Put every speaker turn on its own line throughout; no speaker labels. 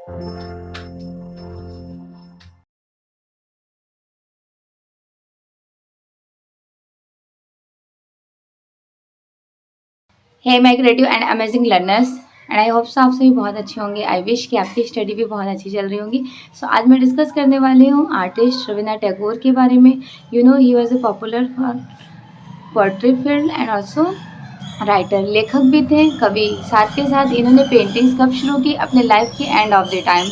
Hey my creative and amazing learners, and I hope so आप सभी बहुत अच्छे होंगे। आई विश कि आपकी स्टडी भी बहुत अच्छी चल रही होंगी। सो आज मैं डिस्कस करने वाली हूँ आर्टिस्ट रविन्द्रनाथ टैगोर के बारे में। You know he was a popular for poetry field and also writer, लेखक भी थे, कवि। साथ के साथ इन्होंने पेंटिंग्स कब शुरू की? अपने लाइफ के end of the time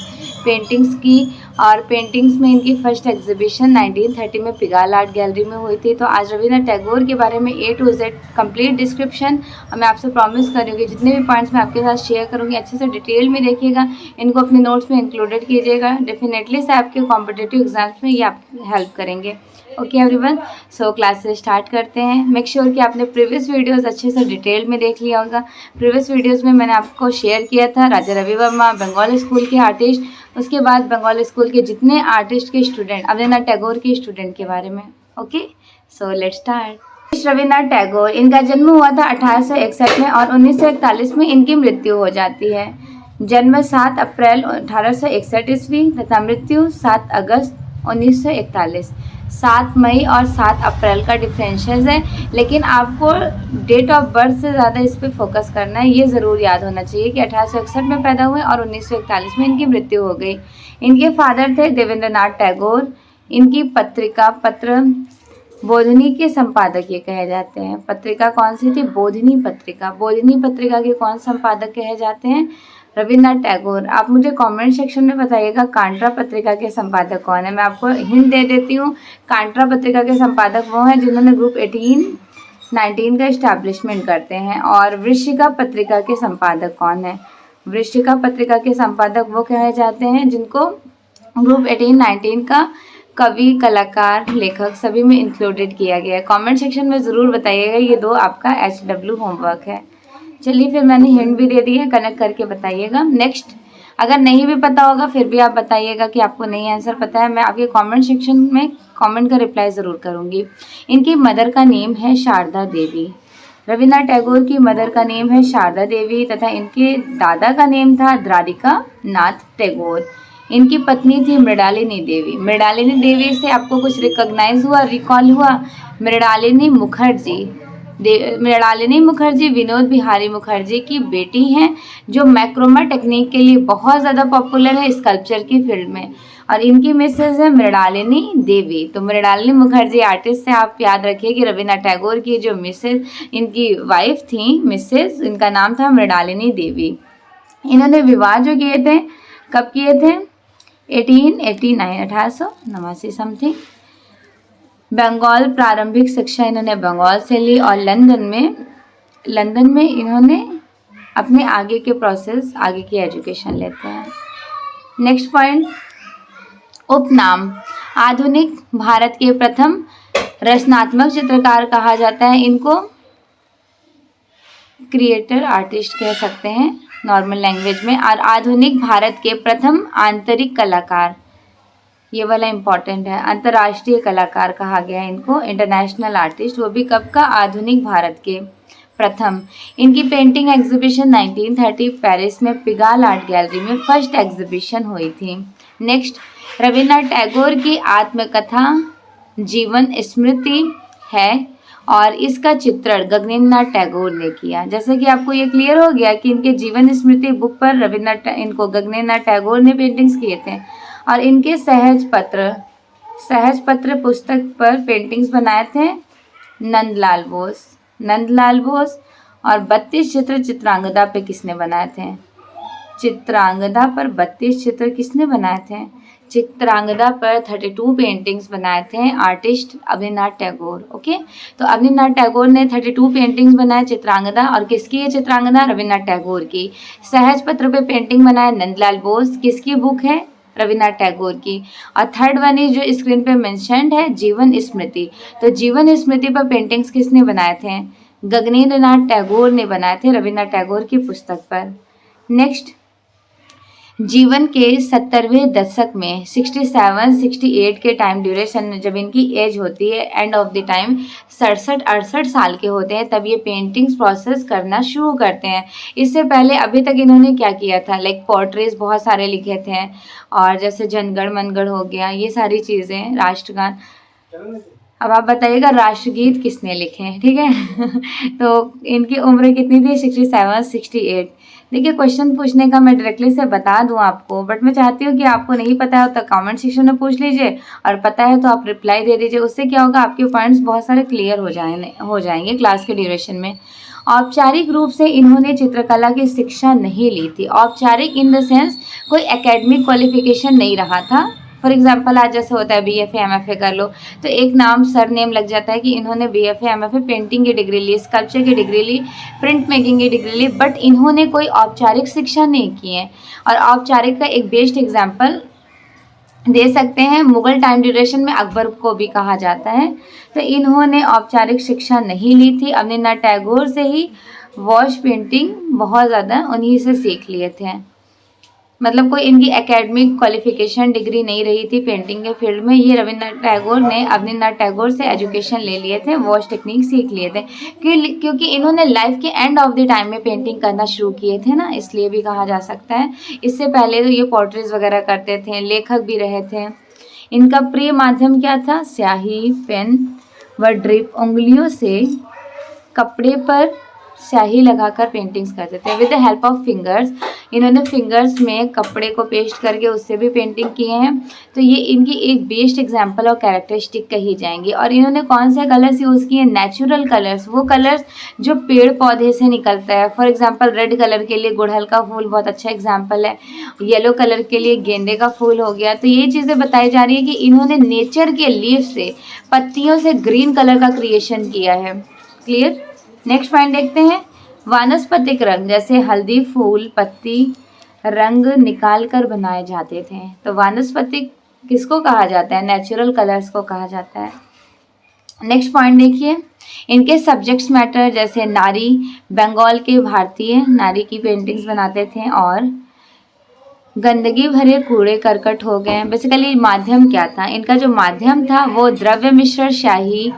paintings की। और पेंटिंग्स में इनकी फर्स्ट एग्जीबिशन 1930 में पिगाल आर्ट गैलरी में हुई थी। तो आज रविन्द्रनाथ टैगोर के बारे में A to Z complete description, और मैं आपसे प्रॉमिस कर रही हूँ कि जितने भी पॉइंट्स मैं आपके साथ शेयर करूँगी अच्छे से डिटेल में देखिएगा, इनको अपने नोट्स में इंक्लूडेड कीजिएगा। डेफिनेटली से आपके कॉम्पिटिटिव एग्जाम्स में ये आपकी हेल्प करेंगे। ओके एवरीवन, सो क्लासेस स्टार्ट करते हैं। मेक श्योर कि आपने प्रीवियस वीडियोस अच्छे से डिटेल में देख लिया होगा। प्रीवियस वीडियोस में मैंने आपको शेयर किया था राजा रवि वर्मा बंगाल स्कूल के आर्टिस्ट, उसके बाद बंगाल स्कूल के जितने आर्टिस्ट के स्टूडेंट, रविन्द्रनाथ टैगोर के स्टूडेंट के बारे में। Okay, so let's start. Rabindranath Tagore, इनका जन्म हुआ था 1861 में और 1941 में इनकी मृत्यु हो जाती है। जन्म 7 अप्रैल 1861 ईस्वी तथा मृत्यु 7 अगस्त 1941। 7 मई और 7 अप्रैल का डिफरेंशियल है, लेकिन आपको डेट ऑफ बर्थ से ज़्यादा इस पर फोकस करना है। ये ज़रूर याद होना चाहिए कि 1861 में पैदा हुए और 1941 में इनकी मृत्यु हो गई। इनके फादर थे देवेंद्रनाथ टैगोर। इनकी पत्रिका पत्र बोधिनी के संपादक ये कहे जाते हैं। पत्रिका कौन सी थी? बोधिनी पत्रिका। बोधिनी पत्रिका के कौन संपादक कहे जाते हैं? रविन्द्रनाथ टैगोर। आप मुझे कमेंट सेक्शन में बताइएगा कांट्रा पत्रिका के संपादक कौन है। मैं आपको हिंट दे देती हूँ, कांट्रा पत्रिका के संपादक वो हैं जिन्होंने ग्रुप 18-19 का इस्टेब्लिशमेंट करते हैं। और वृश्चिका पत्रिका के संपादक कौन है? वृश्चिका पत्रिका के संपादक वो कहे जाते हैं जिनको ग्रुप 18-19 का कवि, कलाकार, लेखक सभी में इंक्लूडेड किया गया है। कमेंट सेक्शन में ज़रूर बताइएगा। ये 2 आपका HW होमवर्क है। चलिए, फिर मैंने हिंट भी दे दी है, कनेक्ट करके बताइएगा। नेक्स्ट, अगर नहीं भी पता होगा फिर भी आप बताइएगा कि आपको नहीं आंसर पता है। मैं आपके कमेंट सेक्शन में कमेंट का रिप्लाई ज़रूर करूँगी। इनकी मदर का नेम है शारदा देवी। रविन्द्रनाथ टैगोर की मदर का नेम है शारदा देवी तथा इनके दादा का नेम था द्वारिका नाथ टैगोर। इनकी पत्नी थी मृणालिनी देवी। मृणालिनी देवी से आपको कुछ रिकॉग्नाइज हुआ, रिकॉल हुआ? मृणालिनी मुखर्जी। मृणालिनी मुखर्जी विनोद बिहारी मुखर्जी की बेटी हैं, जो मैक्रोमा टेक्निक के लिए बहुत ज़्यादा पॉपुलर है स्कल्पचर की फील्ड में। और इनकी मिसेज है मृणालिनी देवी। तो मृणालिनी मुखर्जी आर्टिस्ट से आप याद रखिए कि रविन्द्रनाथ टैगोर की जो मिसेज, इनकी वाइफ थी मिसेज, इनका नाम था मृणालिनी देवी। इन्होंने विवाह जो किए थे, कब किए थे? 1889 समथिंग। बंगाल प्रारंभिक शिक्षा इन्होंने बंगाल से ली और लंदन में इन्होंने अपने आगे के प्रोसेस, आगे की एजुकेशन लेते हैं। नेक्स्ट पॉइंट, उपनाम। आधुनिक भारत के प्रथम रचनात्मक चित्रकार कहा जाता है इनको। क्रिएटर आर्टिस्ट कह सकते हैं नॉर्मल लैंग्वेज में। और आधुनिक भारत के प्रथम आंतरिक कलाकार, ये वाला इम्पॉर्टेंट है, अंतर्राष्ट्रीय कलाकार कहा गया है इनको, इंटरनेशनल आर्टिस्ट। वो भी कब का? आधुनिक भारत के प्रथम। इनकी पेंटिंग एग्जीबिशन 1930 पेरिस में पिगाल आर्ट गैलरी में फर्स्ट एग्जीबिशन हुई थी। नेक्स्ट, रविन्द्रनाथ टैगोर की आत्मकथा जीवन स्मृति है और इसका चित्रण गगनेन्द्रनाथ टैगोर ने किया। जैसे कि आपको ये क्लियर हो गया कि इनके जीवन स्मृति बुक पर इनको गगनेन्द्रनाथ टैगोर ने पेंटिंग्स किए थे। और इनके सहज पत्र पुस्तक पर पेंटिंग्स बनाए थे नंदलाल बोस। और 32 चित्र चित्रांगदा पे किसने बनाए थे? चित्रांगदा पर 32 चित्र किसने बनाए थे? चित्रांगदा पर 32 पेंटिंग्स बनाए थे आर्टिस्ट अवनीनाथ टैगोर। ओके, तो अवनीनाथ टैगोर ने 32 पेंटिंग्स बनाए चित्रांगदा। और किसकी है चित्रांगदा? रविन्द्रनाथ टैगोर की। सहज पत्र पे पेंटिंग बनाए नंदलाल बोस। किसकी बुक है? रविन्द्रनाथ टैगोर की। और थर्ड वन इज जो स्क्रीन पे मेंशन्ड है, जीवन स्मृति। तो जीवन स्मृति पर पेंटिंग्स किसने बनाए थे? गगनेन्द्रनाथ टैगोर ने बनाए थे रविन्द्रनाथ टैगोर की पुस्तक पर। नेक्स्ट, जीवन के 70वें दशक में 67-68 के टाइम ड्यूरेशन में जब इनकी एज होती है, एंड ऑफ द टाइम 67-68 साल के होते हैं, तब ये पेंटिंग्स प्रोसेस करना शुरू करते हैं। इससे पहले अभी तक इन्होंने क्या किया था, लाइक पोर्ट्रेज बहुत सारे लिखे थे, और जैसे जनगण मनगढ़ हो गया, ये सारी चीज़ें, राष्ट्रगान। अब आप बताइएगा राष्ट्रगीत किसने लिखे हैं, ठीक है। तो इनकी उम्र कितनी थी, 67-68। देखिए क्वेश्चन पूछने का मैं डायरेक्टली से बता दूं आपको, बट मैं चाहती हूँ कि आपको नहीं पता हो तो कमेंट सेक्शन में पूछ लीजिए, और पता है तो आप रिप्लाई दे दीजिए। उससे क्या होगा, आपके पॉइंट्स बहुत सारे क्लियर हो जाएंगे क्लास के ड्यूरेशन में। औपचारिक रूप से इन्होंने चित्रकला की शिक्षा नहीं ली थी। औपचारिक इन द सेंस कोई एकेडमिक क्वालिफिकेशन नहीं रहा था। फॉर एग्जाम्पल आज जैसे होता है BFA MFA कर लो, तो एक नाम सर नेम लग जाता है कि इन्होंने BFA MFA पेंटिंग की डिग्री ली, स्कल्पचर की डिग्री ली, प्रिंट मेकिंग की डिग्री ली, बट इन्होंने कोई औपचारिक शिक्षा नहीं की है। और औपचारिक का एक बेस्ट एग्जाम्पल दे सकते हैं, मुगल टाइम ड्यूरेशन में अकबर को भी कहा जाता है। तो इन्होंने औपचारिक शिक्षा नहीं ली थी। अवनींद्रनाथ टैगोर से ही वॉश पेंटिंग बहुत ज़्यादा उन्हीं से सीख लिए थे। मतलब कोई इनकी एकेडमिक क्वालिफिकेशन डिग्री नहीं रही थी पेंटिंग के फील्ड में। ये रविंद्रनाथ टैगोर ने अवनींद्रनाथ टैगोर से एजुकेशन ले लिए थे, वॉश टेक्निक सीख लिए थे, क्योंकि इन्होंने लाइफ के एंड ऑफ द टाइम में पेंटिंग करना शुरू किए थे ना, इसलिए भी कहा जा सकता है। इससे पहले तो ये पोर्ट्रेज वगैरह करते थे, लेखक भी रहे थे। इनका प्रिय माध्यम क्या था, स्याही, पेन व ड्रिप। उंगलियों से कपड़े पर स्याही लगाकर पेंटिंग्स करते थे with the help of fingers. इन्होंने फिंगर्स में कपड़े को पेस्ट करके उससे भी पेंटिंग किए हैं। तो ये इनकी एक बेस्ट एग्जांपल और कैरेक्टरिस्टिक कही जाएंगी। और इन्होंने कौन से कलर्स यूज़ किए, नेचुरल कलर्स, वो कलर्स जो पेड़ पौधे से निकलता है। फॉर एग्जाम्पल रेड कलर के लिए गुड़हल का फूल बहुत अच्छा एग्जाम्पल है, येलो कलर के लिए गेंदे का फूल हो गया। तो ये चीज़ें बताई जा रही है कि इन्होंने नेचर के लीफ से, पत्तियों से ग्रीन कलर का क्रिएशन किया है। क्लियर। नेक्स्ट पॉइंट देखते हैं, वानस्पतिक रंग, जैसे हल्दी, फूल, पत्ती, रंग निकाल कर बनाए जाते थे। तो वानस्पतिक किसको कहा जाता है, नेचुरल कलर्स को कहा जाता है। नेक्स्ट पॉइंट देखिए, इनके सब्जेक्ट्स मैटर, जैसे नारी, बंगाल के भारतीय नारी की पेंटिंग्स बनाते थे, और गंदगी भरे कूड़े करकट हो गए। बेसिकली माध्यम क्या था, इनका जो माध्यम था वो द्रव्य मिश्रण, स्याही,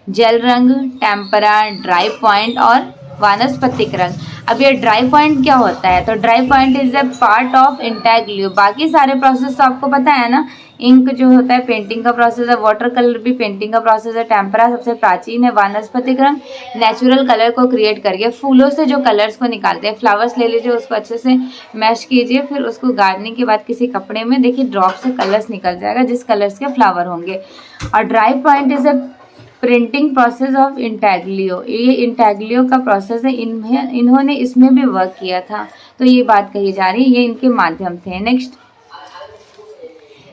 जल रंग, टेम्परा, ड्राई पॉइंट और वानस्पतिक रंग। अब ये ड्राई पॉइंट क्या होता है, तो dry point is a part of intaglio. बाकी सारे प्रोसेस तो आपको पता है ना, इंक जो होता है पेंटिंग का प्रोसेस है, वाटर कलर भी पेंटिंग का प्रोसेस है, टेम्परा सबसे प्राचीन है, वानस्पतिक रंग नेचुरल कलर को क्रिएट करके फूलों से जो कलर्स को निकालते हैं। फ्लावर्स ले लीजिए, उसको अच्छे से मैश कीजिए, फिर उसको गाड़ने के बाद किसी कपड़े में देखिए ड्रॉप से कलर्स निकल जाएगा, जिस कलर्स के फ्लावर होंगे। और dry point is a printing process of intaglio. ये इंटैग्लियो का प्रोसेस है, इन्होंने इसमें भी वर्क किया था। तो ये बात कही जा रही है, ये इनके माध्यम थे। नेक्स्ट,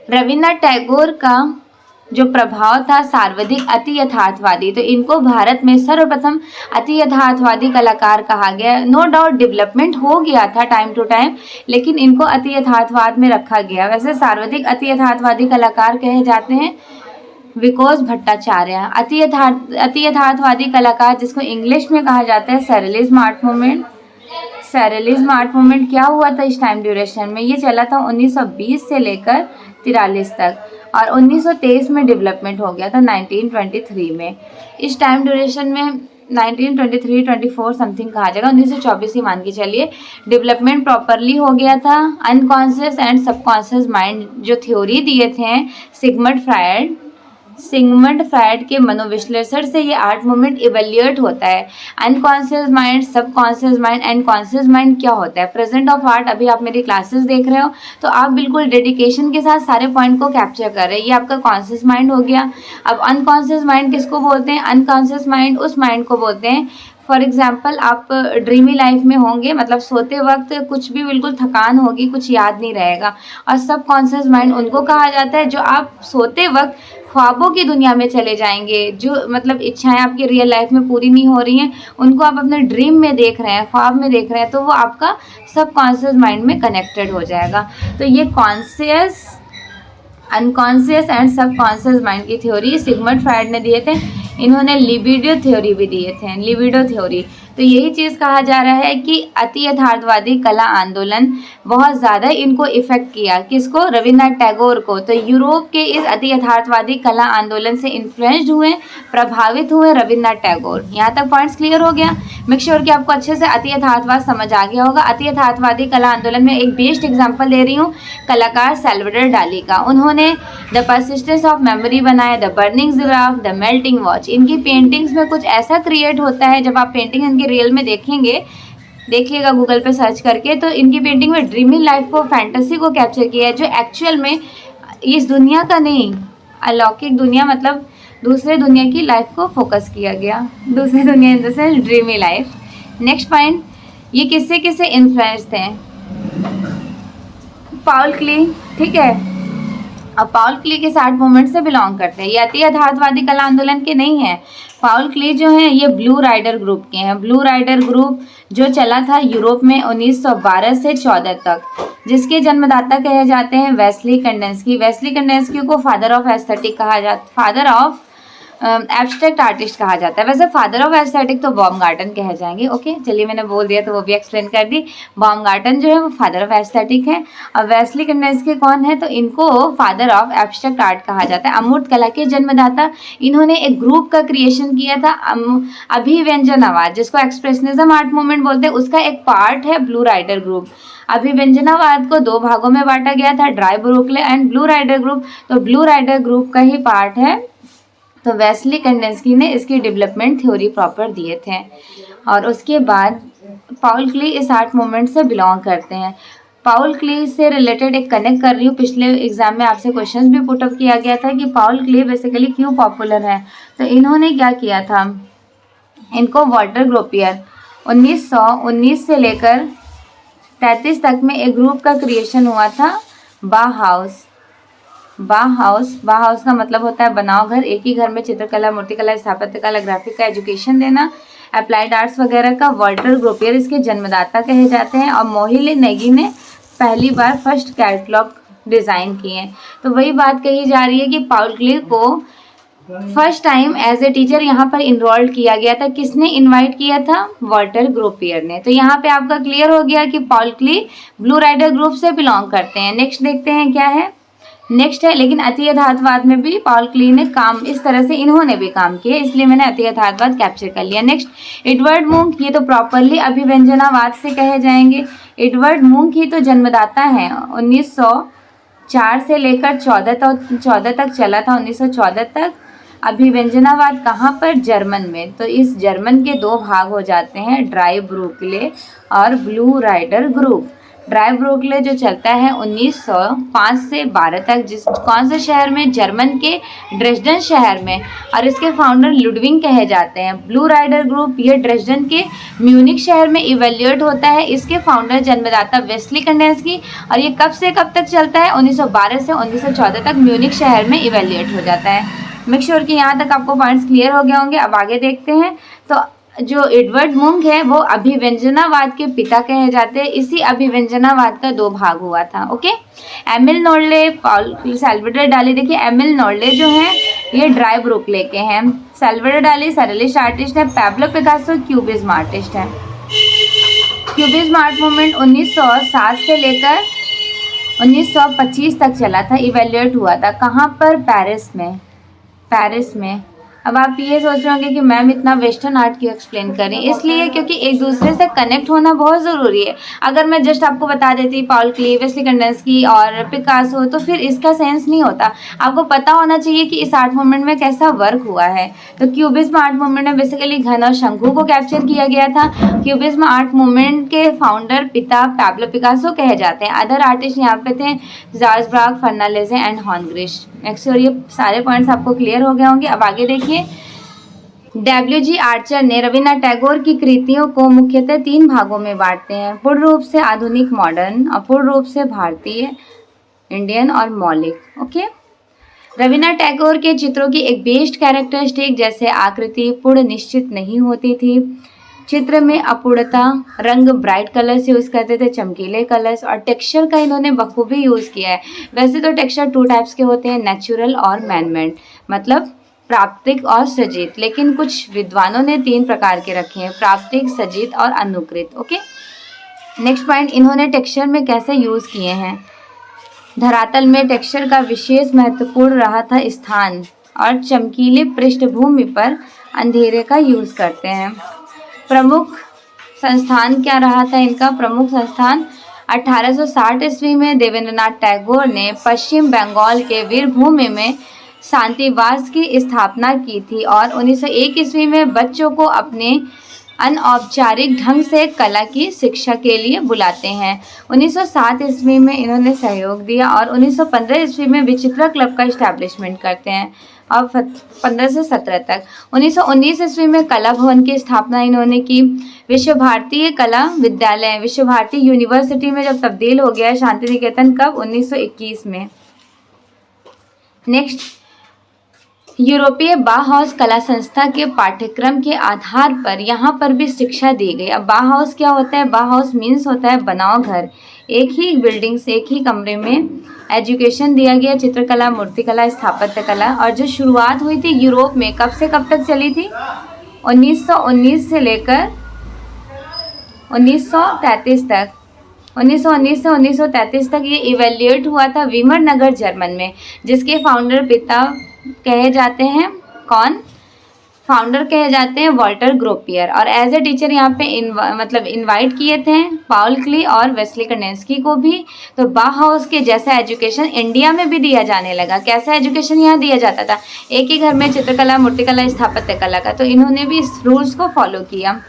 रविन्द्रनाथ टैगोर का जो प्रभाव था सर्वाधिक अति यथार्थवादी। तो इनको भारत में सर्वप्रथम अति यथार्थवादी कलाकार कहा गया। नो डाउट डेवलपमेंट हो गया था टाइम टू टाइम, लेकिन इनको अति यथार्थवाद में रखा गया। वैसे सर्वाधिक अति यथार्थवादी कलाकार कहे जाते हैं विकोस भट्टाचार्य। अति यथार्थवादी कलाकार जिसको इंग्लिश में कहा जाता है सैरेलिज्म आर्ट मूवमेंट। सैरेलिज्म आर्ट मूवमेंट क्या हुआ था इस टाइम ड्यूरेशन में, ये चला था 1920 से लेकर 43 तक, और 1923 में डेवलपमेंट हो गया था 1923 में। इस टाइम ड्यूरेशन में 1923-24 समथिंग कहा जाएगा, 1924 ही मान के चलिए, डेवलपमेंट प्रॉपरली हो गया था। अनकॉन्शियस एंड सबकॉन्शियस माइंड जो थ्योरी दिए थे सिगमंड फ्रायड के मनोविश्लेषण से ये आर्ट मूवमेंट इवेल्युएट होता है। Unconscious mind, subconscious mind and conscious mind क्या होता है, प्रेजेंट ऑफ आर्ट। अभी आप मेरी क्लासेस देख रहे हो तो आप बिल्कुल डेडिकेशन के साथ सारे पॉइंट को कैप्चर कर रहे हैं। ये आपका कॉन्शियस माइंड हो गया। अब अनकॉन्शियस माइंड किसको बोलते हैं, अनकॉन्शियस माइंड उस माइंड को बोलते हैं, फॉर एग्जाम्पल आप ड्रीमी लाइफ में होंगे, मतलब सोते वक्त कुछ भी बिल्कुल थकान होगी, कुछ याद नहीं रहेगा। और सबकॉन्शियस माइंड उनको कहा जाता है जो आप सोते वक्त ख्वाबों की दुनिया में चले जाएंगे, जो मतलब इच्छाएं आपकी रियल लाइफ में पूरी नहीं हो रही हैं, उनको आप अपने ड्रीम में देख रहे हैं, ख्वाब में देख रहे हैं, तो वो आपका सबकॉन्शियस माइंड में कनेक्टेड हो जाएगा। तो ये conscious, unconscious and subconscious mind की थ्योरी सिगमंड फ्रायड ने दिए थे। इन्होंने लिबिडो थ्योरी भी दिए थे, लिबिडो थ्योरी। तो यही चीज़ कहा जा रहा है कि अति यथार्थवादी कला आंदोलन बहुत ज़्यादा इनको इफेक्ट किया, किसको, रविन्द्रनाथ टैगोर को। तो यूरोप के इस अति यथार्थवादी कला आंदोलन से इन्फ्लुएंस्ड हुए, प्रभावित हुए रविन्द्रनाथ टैगोर। यहाँ तक पॉइंट्स क्लियर हो गया। मेक श्योर कि आपको अच्छे से अति यथार्थवाद समझ आ गया होगा। अति यथार्थवादी कला आंदोलन में एक बेस्ट एग्जाम्पल दे रही हूँ कलाकार सैल्वाडोर डाली का। उन्होंने द परसिस्टेंस ऑफ मेमोरी बनाया, the burning giraffe, the melting watch. इनकी पेंटिंग्स में कुछ ऐसा क्रिएट होता है, जब आप पेंटिंग इनकी रियल में देखेंगे, देखिएगा गूगल पे सर्च करके, तो इनकी पेंटिंग में ड्रीमी लाइफ को, फैंटेसी को कैप्चर किया है, जो एक्चुअल में इस दुनिया का नहीं, अलौकिक दुनिया मतलब दूसरे दुनिया की लाइफ को फोकस किया गया। दूसरे दुनिया in the sense dreamy life. Next point, ये किससे किससे इन्फ्लुएंस थे? पॉल क्ली, ठीक है। अब पॉल क्ली किस आर्ट मूवमेंट से बिलोंग करते हैं? ये अति यथार्थवादी कला आंदोलन के नहीं है। पॉल क्ली जो है ये ब्लू राइडर ग्रुप के हैं। ब्लू राइडर ग्रुप जो चला था यूरोप में 1912 से 14 तक, जिसके जन्मदाता कहे जाते हैं वेस्ली कंडेंस्की। वेस्ली कंडेंस्की को फादर ऑफ एस्थेटिक कहा जाता, फादर ऑफ एब्स्ट्रैक्ट आर्टिस्ट कहा जाता है। वैसे फादर ऑफ एस्थेटिक तो बाउमगार्टन कहे जाएंगे। ओके, चलिए मैंने बोल दिया तो वो भी एक्सप्लेन कर दी। बाउमगार्टन जो है वो फादर ऑफ एस्थेटिक है। और वेस्ली कंडेंस्की कौन है? तो इनको फादर ऑफ एब्स्ट्रैक्ट आर्ट कहा जाता है, अमूर्त कला के जन्मदाता। इन्होंने एक ग्रुप का क्रिएशन किया था, अभिव्यंजनावाद, जिसको एक्सप्रेशनिज्म आर्ट मूवमेंट बोलते हैं, उसका एक पार्ट है ब्लू राइडर ग्रुप। अभिव्यंजनावाद को दो भागों में बांटा गया था, Die Brücke and Blue Rider group. तो ब्लू राइडर ग्रुप का ही पार्ट है। तो वेस्ली कंडेंस्की ने इसकी डेवलपमेंट थ्योरी प्रॉपर दिए थे। और उसके बाद पॉल क्ली इस आर्ट मूवमेंट से बिलोंग करते हैं। पॉल क्ली से रिलेटेड एक कनेक्ट कर रही हूँ, पिछले एग्जाम में आपसे क्वेश्चन भी पुटअप किया गया था कि पॉल क्ली बेसिकली क्यों पॉपुलर है। तो इन्होंने क्या किया था, इनको वॉल्टर ग्रोपियर 1919 से लेकर 33 तक में एक ग्रुप का क्रिएशन हुआ था, बाहाउस। बाहाउस का मतलब होता है बनाओ घर। एक ही घर में चित्रकला, मूर्तिकला, स्थापत्य कला, ग्राफिक का एजुकेशन देना, अप्लाइड आर्ट्स वगैरह का। वॉल्टर ग्रोपियर इसके जन्मदाता कहे जाते हैं। और मोहिले नेगी ने पहली बार फर्स्ट कैटलॉग डिज़ाइन किए। तो वही बात कही जा रही है कि पॉल क्ली को first time as a teacher यहाँ पर इनरोल्ड किया गया था। किसने इनवाइट किया था? वॉल्टर ग्रोपियर ने। तो यहाँ पे आपका क्लियर हो गया कि पॉल क्ली ब्लू राइडर ग्रुप से बिलोंग करते हैं। नेक्स्ट देखते हैं क्या है। नेक्स्ट है, लेकिन अति यथार्थवाद में भी पॉल क्ली ने काम इस तरह से इन्होंने भी काम किए, इसलिए मैंने अति यथार्थवाद कैप्चर कर लिया। नेक्स्ट, एडवर्ड मुंक, ये तो प्रॉपरली अभिव्यंजनावाद से कहे जाएंगे। एडवर्ड मुंक ही तो जन्मदाता हैं। 1904 से लेकर 14 तक चला था, 1914 तक। अभिव्यंजनावाद कहाँ पर? जर्मन में। तो इस जर्मन के दो भाग हो जाते हैं, ड्राई ब्रुकले और ब्लू राइडर ग्रुप। ड्राई ब्रुकले जो चलता है 1905 से 12 तक, जिस कौन से शहर में? जर्मन के ड्रेसडन शहर में। और इसके फाउंडर लुडविग कहे जाते हैं। ब्लू राइडर ग्रुप ये ड्रेसडन के म्यूनिक शहर में इवेल्यूएट होता है। इसके फाउंडर जन्मदाता वेस्ली कंडेंस्की। और ये कब से कब तक चलता है? 1912 से 1914 तक म्यूनिक शहर में इवेल्यूएट हो जाता है। मेक श्योर कि यहाँ तक आपको पॉइंट्स क्लियर हो गए होंगे। अब आगे देखते हैं। तो जो एडवर्ड मुंक है वो अभिव्यंजनावाद के पिता कहे जाते हैं। इसी अभिव्यंजनावाद का दो भाग हुआ था। ओके, एमिल नोर्ले, पॉल सैल्वाडोर डाली। देखिए एमिल नोर्ले जो है ये ड्राई ब्रुकले के हैं। सैल्वाडोर डाली सरलिस्ट आर्टिस्ट है। पैब्लो पिकासो क्यूबिज्म आर्टिस्ट है। क्यूबिज्म आर्ट मूवमेंट 1907 से लेकर 1925 तक चला था, इवेल्यूएट हुआ था। कहाँ पर? पेरिस में। अब आप ये सोच रहे होंगे कि मैम इतना वेस्टर्न आर्ट क्यों एक्सप्लेन करें? इसलिए क्योंकि एक दूसरे से कनेक्ट होना बहुत ज़रूरी है। अगर मैं जस्ट आपको बता देती पॉल क्ली, वेस्ली कंडेंस्की और पिकासो, तो फिर इसका सेंस नहीं होता। आपको पता होना चाहिए कि इस आर्ट मूवमेंट में कैसा वर्क हुआ है। तो क्यूबिज्म आर्ट मूवमेंट में बेसिकली घन और शंकु को कैप्चर किया गया था। क्यूबिज्म आर्ट मूवमेंट के फाउंडर पिता पैब्लो पिकासो कहे जाते हैं। अदर आर्टिस्ट यहाँ पे थे जॉर्ज ब्राक, फर्नांडीज एंड हॉर्नग्रिस्ट। एक्चुअली ये सारे पॉइंट्स आपको क्लियर हो गए होंगे। अब आगे देखिए, डब्ल्यू.जी. आर्चर ने रविन्द्रनाथ टैगोर की कृतियों को मुख्यतः 3 भागों में बांटते हैं, पूर्ण रूप से आधुनिक मॉडर्न, अपूर्ण रूप से भारतीय इंडियन और मौलिक। ओके, रविन्द्रनाथ टैगोर के चित्रों की एक बेस्ट कैरेक्टरिस्टिक जैसे आकृति पूर्ण निश्चित नहीं होती थी। चित्र में अपूर्णता, रंग ब्राइट कलर्स यूज़ करते थे, चमकीले कलर्स, और टेक्सचर का इन्होंने बखूबी यूज़ किया है। वैसे तो टेक्सचर 2 टाइप्स के होते हैं, नेचुरल और मैनमेड। मतलब प्राकृतिक और सजित, लेकिन कुछ विद्वानों ने 3 प्रकार के रखे हैं, प्राकृतिक, सजित और अनुकृत। ओके, नेक्स्ट पॉइंट, इन्होंने टेक्सचर में कैसे यूज़ किए हैं। धरातल में टेक्सचर का विशेष महत्वपूर्ण रहा था स्थान, और चमकीले पृष्ठभूमि पर अंधेरे का यूज़ करते हैं। प्रमुख संस्थान क्या रहा था इनका, प्रमुख संस्थान 1860 ईस्वी में देवेंद्रनाथ टैगोर ने पश्चिम बंगाल के वीरभूमि में शांतिवास की स्थापना की थी, और 1901 ईस्वी में बच्चों को अपने अनौपचारिक ढंग से कला की शिक्षा के लिए बुलाते हैं। 1907 ईस्वी में इन्होंने सहयोग दिया, और 1915 ईस्वी में विचित्रा क्लब का इस्टेब्लिशमेंट करते हैं, और 15 से 17 तक। 1919 ईस्वी में कला भवन की स्थापना इन्होंने की। विश्व भारतीय कला विद्यालय विश्व भारती यूनिवर्सिटी में जब तब्दील हो गया शांति निकेतन, कब, 1921 में। नेक्स्ट, यूरोपीय बाहाउस कला संस्था के पाठ्यक्रम के आधार पर यहाँ पर भी शिक्षा दी गई। अब बाहाउस क्या होता है, बाहाउस मीन्स होता है बनाओ घर, एक ही बिल्डिंग से एक ही कमरे में एजुकेशन दिया गया, चित्रकला, मूर्तिकला, स्थापत्य कला। और जो शुरुआत हुई थी यूरोप में, कब से कब तक चली थी, 1919 से लेकर 1933 तक, 1919 से 1933 तक ये इवेल्युएट हुआ था विमरनगर जर्मन में, जिसके फाउंडर पिता कहे जाते हैं, कौन फाउंडर कहे जाते हैं, वॉल्टर ग्रोपियर। और एज ए टीचर यहाँ पे इनवाइट किए थे पाउल क्ली और वेस्ली कर्नेंस्की को भी। तो बाहाउस के जैसा एजुकेशन इंडिया में भी दिया जाने लगा। कैसा एजुकेशन यहाँ दिया जाता था, एक ही घर में चित्रकला, मूर्तिकला, स्थापत्य कला का, तो इन्होंने भी इस रूल्स को फॉलो किया।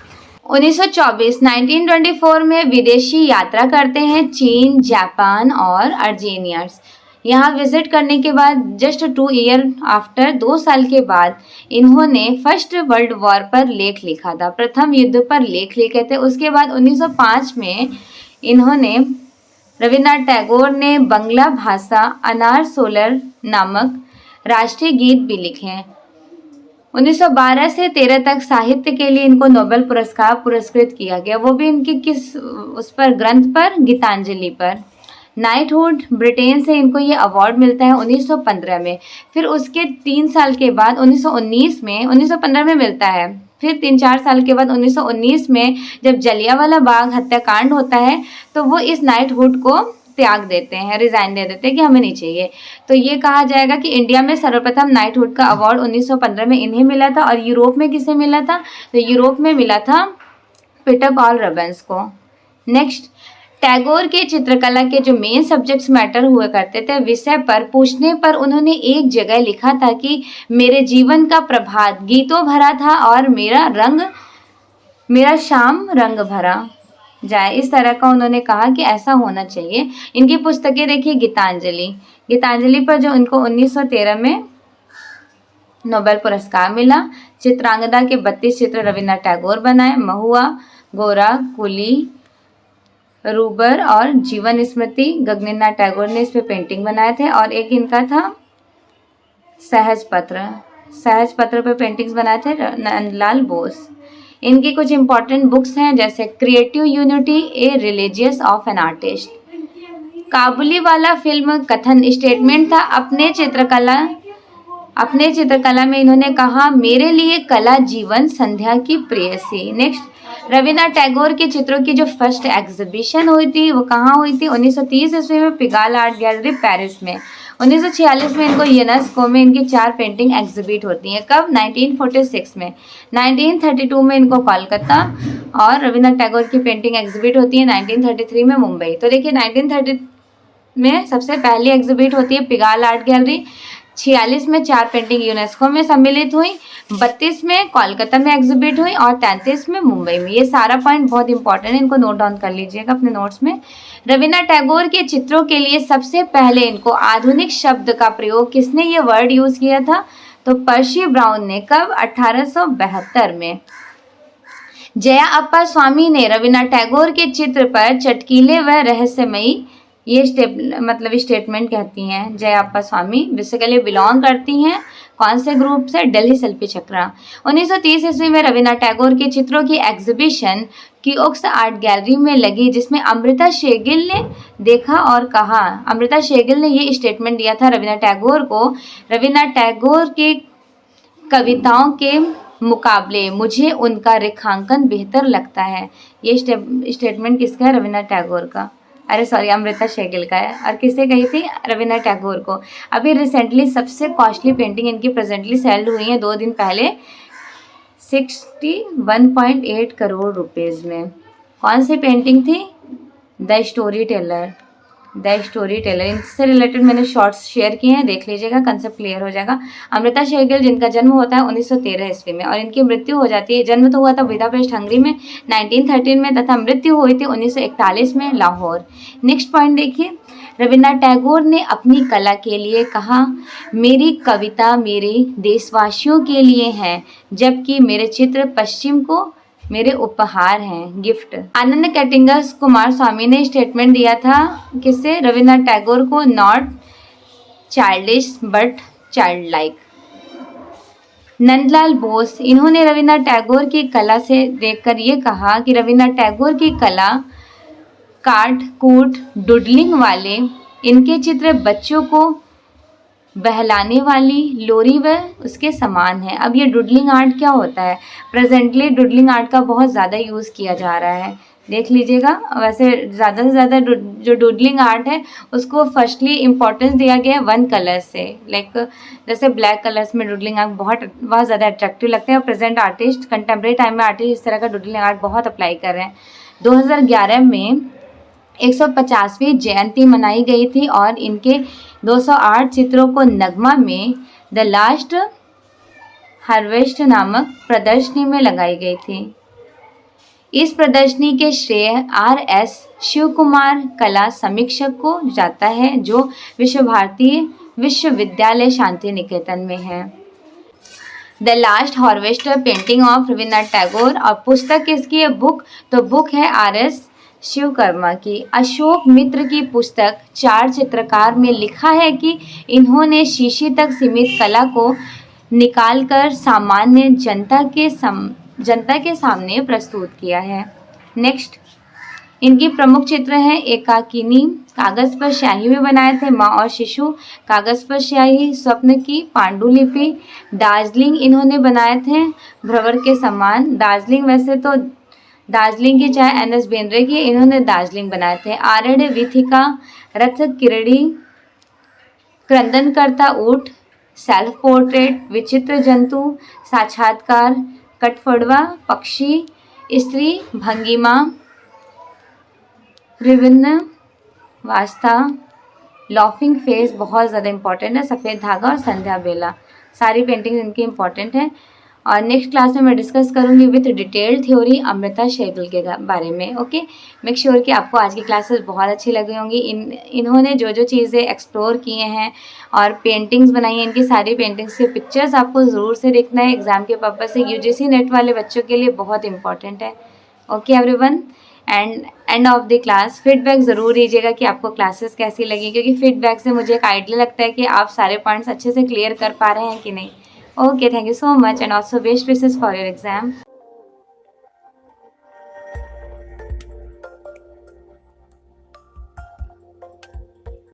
1924 में विदेशी यात्रा करते हैं चीन, जापान और अर्जीनियर्स। यहाँ विजिट करने के बाद जस्ट 2 ईयर आफ्टर, 2 साल के बाद इन्होंने फर्स्ट वर्ल्ड वॉर पर लेख लिखा था, प्रथम युद्ध पर लेख लिखे थे। उसके बाद 1905 में इन्होंने, रविन्द्रनाथ टैगोर ने बंगला भाषा अनार सोलर नामक राष्ट्रीय गीत भी लिखे हैं। 1912 से 13 तक साहित्य के लिए इनको नोबेल पुरस्कार पुरस्कृत किया गया, वो भी इनकी किस उस पर, ग्रंथ पर, गीतांजलि पर। नाइटहुड ब्रिटेन से इनको ये अवार्ड मिलता है 1915 में। फिर उसके 3 साल के बाद 1919 में, 1915 में मिलता है, फिर 3-4 साल के बाद 1919 में जब जलियांवाला बाग हत्याकांड होता है तो वो इस नाइटहुड को त्याग देते हैं, रिजाइन दे देते हैं कि हमें नहीं चाहिए। तो ये कहा जाएगा कि इंडिया में सर्वप्रथम नाइटहुड का अवार्ड 1915 में इन्हें मिला था। और यूरोप में किसे मिला था, तो यूरोप में मिला था पीटर पॉल रबेंस को। नेक्स्ट, टैगोर के चित्रकला के जो मेन सब्जेक्ट्स मैटर हुआ करते थे, विषय पर पूछने पर उन्होंने एक जगह लिखा था कि मेरे जीवन का प्रभात गीतों भरा था और मेरा शाम रंग भरा जाए, इस तरह का उन्होंने कहा कि ऐसा होना चाहिए। इनकी पुस्तकें देखिए, गीतांजलि पर जो उनको 1913 में नोबेल पुरस्कार मिला। चित्रांगदा के 32 चित्र रविन्द्रनाथ टैगोर बनाए। महुआ, गोरा, कुली, रूबर और जीवन स्मृति गगनेन्द्रनाथ टैगोर ने इस पे पेंटिंग बनाए थे। और एक इनका था सहज पत्र पे पेंटिंग्स बनाए थे नंदलाल बोस। इनकी कुछ इंपॉर्टेंट बुक्स हैं जैसे creative unity, a religious of an artist. Kabuliwala film कथन स्टेटमेंट था अपने चित्रकला में इन्होंने कहा, मेरे लिए कला जीवन संध्या की प्रेयसी। नेक्स्ट, रविन्द्रनाथ टैगोर के चित्रों की जो फर्स्ट एग्जीबिशन हुई थी वो कहाँ हुई थी, 1930 ईस्वी में पिगाल आर्ट गैलरी पेरिस में। 1946 में इनको यूनेस्को में इनकी 4 पेंटिंग एग्जिबिट होती हैं। कब, 1946 में। 1932 में इनको कोलकाता और रविन्द्रनाथ टैगोर की पेंटिंग एग्जिबिट होती है 1933 में मुंबई। तो देखिए 1930 में सबसे पहली एग्जिबिट होती है पिगाल आर्ट गैलरी, 46 में 4 पेंटिंग यूनेस्को में सम्मिलित हुई, 32 में कोलकाता में एग्जिबिट हुई और 33 में मुंबई में। ये सारा पॉइंट बहुत इंपॉर्टेंट है, इनको नोट डाउन कर लीजिएगा अपने नोट्स में। रविन्द्रनाथ टैगोर के चित्रों के लिए सबसे पहले इनको आधुनिक शब्द का प्रयोग, किसने ये वर्ड यूज किया था, तो पर्सी ब्राउन ने। कब, 1872 में। जया अप्पा स्वामी ने रविन्द्रनाथ टैगोर के चित्र पर चटकीले व रहस्यमयी ये स्टेटमेंट कहती हैं। जया अप्पा स्वामी बेसिकली बिलोंग करती हैं कौन से ग्रुप से, दिल्ली शिल्पी चक्रा। 1930 ईस्वी में रविन्द्रनाथ टैगोर के चित्रों की एग्जीबिशन किओस्क आर्ट गैलरी में लगी, जिसमें अमृता शेरगिल ने देखा और कहा। अमृता शेरगिल ने ये स्टेटमेंट दिया था रविन्द्रनाथ टैगोर को, रविन्द्रनाथ टैगोर के कविताओं के मुकाबले मुझे उनका रेखांकन बेहतर लगता है। ये स्टेटमेंट किसका है? रविन्द्रनाथ टैगोर का, अरे सॉरी अमृता शेरगिल का है। और किससे कही थी? रविन्द्रनाथ टैगोर को। अभी रिसेंटली सबसे कॉस्टली पेंटिंग इनकी प्रेजेंटली सेल्ड हुई है 2 दिन पहले 61.8 करोड़ रुपीज़ में। कौन सी पेंटिंग थी? The story teller. The story teller, इनसे रिलेटेड मैंने शॉर्ट्स शेयर किए हैं, देख लीजिएगा, कंसेप्ट क्लियर हो जाएगा। अमृता शेरगिल जिनका जन्म होता है 1913 ईस्वी में और इनकी मृत्यु हो जाती है, जन्म तो हुआ था बुदापेस्ट हंगरी में 1913 में तथा मृत्यु हुई थी 1941 में लाहौर। नेक्स्ट पॉइंट देखिए, रविन्द्रनाथ टैगोर ने अपनी कला के लिए कहा, मेरी कविता मेरे देशवासियों के लिए है, जबकि मेरे चित्र पश्चिम को मेरे उपहार हैं, गिफ्ट। आनंद कैटिंगर कुमार स्वामी ने स्टेटमेंट दिया था किससे? रविन्द्रनाथ टैगोर को, not childish but child like. Nandlal Bose, इन्होंने रविन्द्रनाथ टैगोर की कला से देखकर ये कहा कि रविन्द्रनाथ टैगोर की कला काट कूट डुडलिंग वाले, इनके चित्र बच्चों को बहलाने वाली लोरी व उसके समान है। अब ये डुडलिंग आर्ट क्या होता है? प्रेजेंटली डुडलिंग आर्ट का बहुत ज़्यादा यूज़ किया जा रहा है, देख लीजिएगा। वैसे ज़्यादा से ज़्यादा जो डुडलिंग आर्ट है उसको फर्स्टली इम्पोर्टेंस दिया गया है 1 कलर से, लाइक जैसे ब्लैक कलर्स में डुडलिंग आर्ट बहुत ज़्यादा अट्रैक्टिव लगते हैं और प्रेजेंट आर्टिस्ट, कंटेम्प्रेरी टाइम में आर्टिस्ट इस तरह का डुडलिंग आर्ट बहुत अप्लाई कर रहे हैं। 2011 में 150वीं जयंती मनाई गई थी और इनके 208 चित्रों को नगमा में द लास्ट हार्वेस्ट नामक प्रदर्शनी में लगाई गई थी। इस प्रदर्शनी के श्रेय RS शिवकुमार कला समीक्षक को जाता है, जो विश्व भारती विश्वविद्यालय शांति निकेतन में है। The last harvester painting of Rabindranath Tagore, और पुस्तक किसकी है? बुक, तो बुक है RS शिवकर्मा की। अशोक मित्र की पुस्तक 4 चित्रकार में लिखा है कि इन्होंने शीशी तक सीमित कला को निकालकर सामान्य जनता के सामने प्रस्तुत किया है। नेक्स्ट, इनकी प्रमुख चित्र हैं एकाकिनी, कागज़ पर स्याही में बनाए थे, माँ और शिशु, कागज़ पर स्याही, स्वप्न की पांडुलिपि, दार्जिलिंग इन्होंने बनाए थे भ्रमर के समान। दार्जिलिंग, वैसे तो दार्जिलिंग की चाहे NS बेंद्रे की, इन्होंने दार्जिलिंग बनाए थे। आरण्य विथिका, रथ किरणी, क्रंदनकर्ता ऊँट, सेल्फ पोर्ट्रेट, विचित्र जंतु, साक्षात्कार, कटफड़वा पक्षी, स्त्री भंगिमा, विभिन्न वास्ता, लॉफिंग फेस बहुत ज़्यादा इंपॉर्टेंट है, सफ़ेद धागा और संध्या बेला, सारी पेंटिंग इनकी इंपॉर्टेंट है। और नेक्स्ट क्लास में मैं डिस्कस करूंगी with detail theory Amrita Shergil के बारे में। ओके, मेक श्योर कि आपको आज की क्लासेस बहुत अच्छी लगी होंगी। इन्होंने जो जो चीज़ें एक्सप्लोर किए हैं और पेंटिंग्स बनाई हैं, इनकी सारी पेंटिंग्स के पिक्चर्स आपको ज़रूर से देखना है, एग्जाम के पर्पज़ से UGC नेट वाले बच्चों के लिए बहुत इंपॉर्टेंट है। Okay everyone, end of the class feedback ज़रूर दीजिएगा कि आपको क्लासेस कैसी लगी, क्योंकि फीडबैक से मुझे एक आइडिया लगता है कि आप सारे पॉइंट्स अच्छे से क्लियर कर पा रहे हैं कि नहीं। Okay, thank you so much and also best wishes for your exam.